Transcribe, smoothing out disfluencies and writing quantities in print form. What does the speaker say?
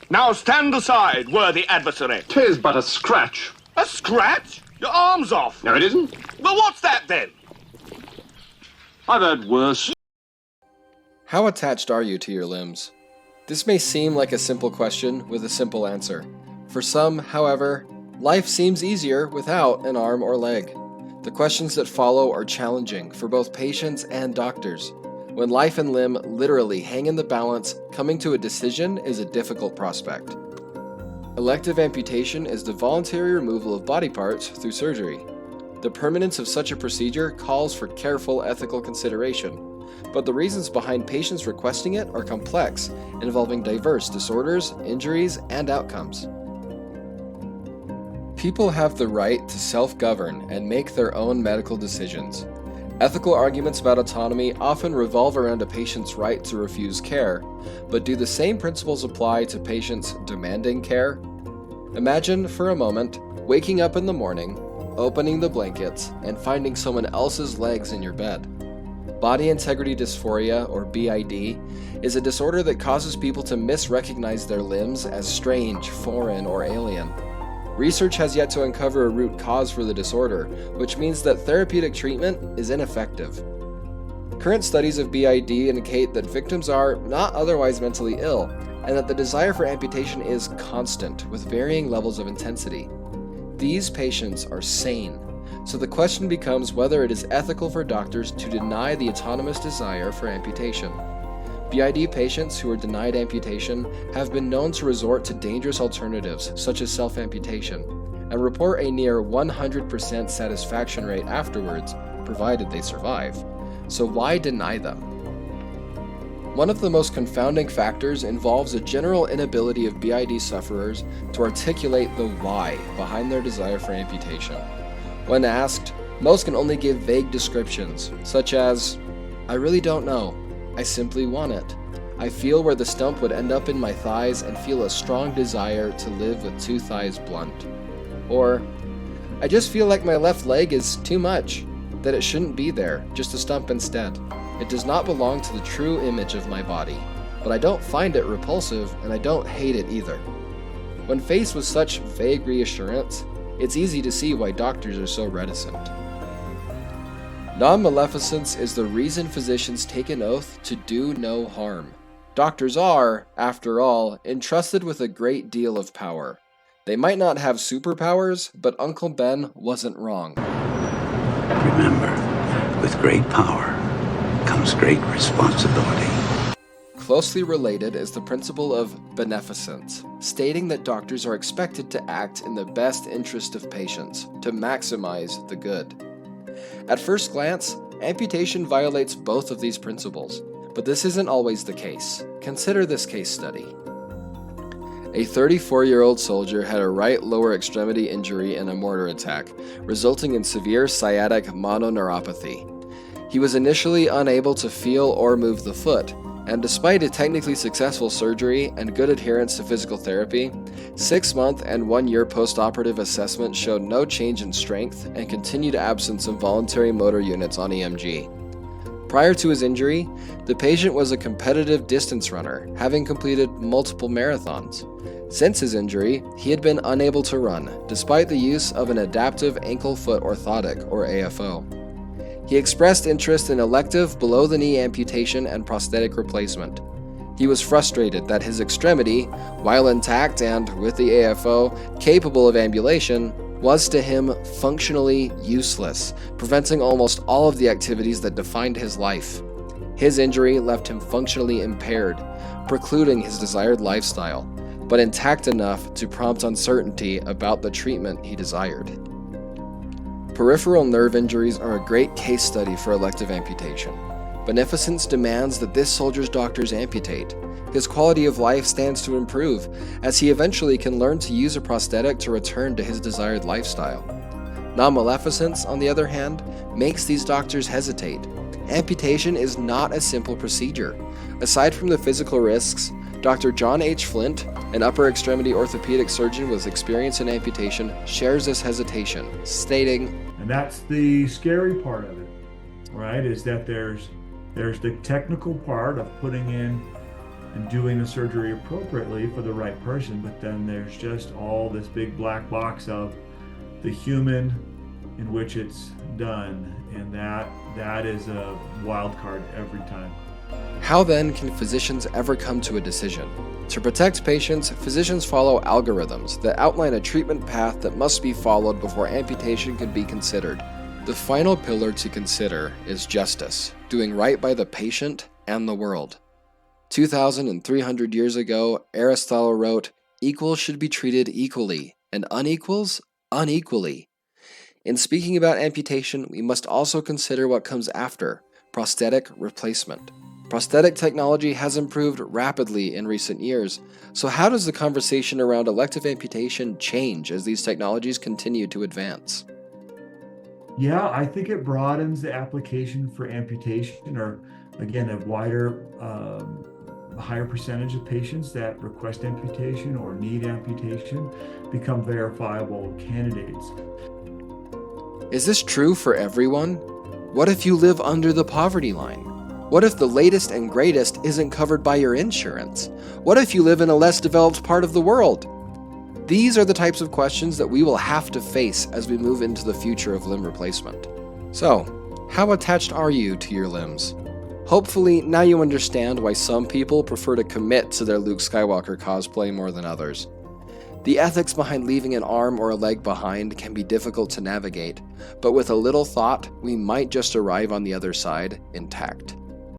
Now stand aside, worthy adversary. 'Tis but a scratch. A scratch? Your arm's off. No, it isn't. Well, what's that then? I've had worse. How attached are you to your limbs? This may seem like a simple question with a simple answer. For some, however, life seems easier without an arm or leg. The questions that follow are challenging for both patients and doctors. When life and limb literally hang in the balance, coming to a decision is a difficult prospect. Elective amputation is the voluntary removal of body parts through surgery. The permanence of such a procedure calls for careful ethical consideration, but the reasons behind patients requesting it are complex, involving diverse disorders, injuries, and outcomes. People have the right to self-govern and make their own medical decisions. Ethical arguments about autonomy often revolve around a patient's right to refuse care, but do the same principles apply to patients demanding care? Imagine, for a moment, waking up in the morning, opening the blankets, and finding someone else's legs in your bed. Body integrity dysphoria, or BID, is a disorder that causes people to misrecognize their limbs as strange, foreign, or alien. Research has yet to uncover a root cause for the disorder, which means that therapeutic treatment is ineffective. Current studies of BID indicate that victims are not otherwise mentally ill, and that the desire for amputation is constant, with varying levels of intensity. These patients are sane, so the question becomes whether it is ethical for doctors to deny the autonomous desire for amputation. BID patients who are denied amputation have been known to resort to dangerous alternatives such as self-amputation, and report a near 100% satisfaction rate afterwards, provided they survive. So why deny them? One of the most confounding factors involves a general inability of BID sufferers to articulate the why behind their desire for amputation. When asked, most can only give vague descriptions, such as, "I really don't know. I simply want it. I feel where the stump would end up in my thighs and feel a strong desire to live with two thighs blunt." Or, "I just feel like my left leg is too much, that it shouldn't be there, just a stump instead. It does not belong to the true image of my body, but I don't find it repulsive and I don't hate it either." When faced with such vague reassurance, it's easy to see why doctors are so reticent. Non-maleficence is the reason physicians take an oath to do no harm. Doctors are, after all, entrusted with a great deal of power. They might not have superpowers, but Uncle Ben wasn't wrong. Remember, with great power comes great responsibility. Closely related is the principle of beneficence, stating that doctors are expected to act in the best interest of patients, to maximize the good. At first glance, amputation violates both of these principles, but this isn't always the case. Consider this case study. A 34-year-old soldier had a right lower extremity injury in a mortar attack, resulting in severe sciatic mononeuropathy. He was initially unable to feel or move the foot, and despite a technically successful surgery and good adherence to physical therapy, 6-month and 1-year post-operative assessment showed no change in strength and continued absence of voluntary motor units on EMG. Prior to his injury, the patient was a competitive distance runner, having completed multiple marathons. Since his injury, he had been unable to run, despite the use of an adaptive ankle-foot orthotic, or AFO. He expressed interest in elective below-the-knee amputation and prosthetic replacement. He was frustrated that his extremity, while intact and, with the AFO, capable of ambulation, was to him functionally useless, preventing almost all of the activities that defined his life. His injury left him functionally impaired, precluding his desired lifestyle, but intact enough to prompt uncertainty about the treatment he desired. Peripheral nerve injuries are a great case study for elective amputation. Beneficence demands that this soldier's doctors amputate. His quality of life stands to improve, as he eventually can learn to use a prosthetic to return to his desired lifestyle. Non-maleficence, on the other hand, makes these doctors hesitate. Amputation is not a simple procedure. Aside from the physical risks, Dr. John H. Flint, an upper extremity orthopedic surgeon with experience in amputation, shares this hesitation, stating, and that's the scary part of it, right? Is that there's the technical part of putting in and doing the surgery appropriately for the right person, but then there's just all this big black box of the human in which it's done, and that is a wild card every time. How then can physicians ever come to a decision? To protect patients, physicians follow algorithms that outline a treatment path that must be followed before amputation can be considered. The final pillar to consider is justice, doing right by the patient and the world. 2,300 years ago, Aristotle wrote, "Equals should be treated equally, and unequals, unequally." In speaking about amputation, we must also consider what comes after, prosthetic replacement. Prosthetic technology has improved rapidly in recent years, so how does the conversation around elective amputation change as these technologies continue to advance? Yeah, I think it broadens the application for amputation, or again, a wider, higher percentage of patients that request amputation or need amputation become verifiable candidates. Is this true for everyone? What if you live under the poverty line? What if the latest and greatest isn't covered by your insurance? What if you live in a less developed part of the world? These are the types of questions that we will have to face as we move into the future of limb replacement. So, how attached are you to your limbs? Hopefully, now you understand why some people prefer to commit to their Luke Skywalker cosplay more than others. The ethics behind leaving an arm or a leg behind can be difficult to navigate, but with a little thought, we might just arrive on the other side intact.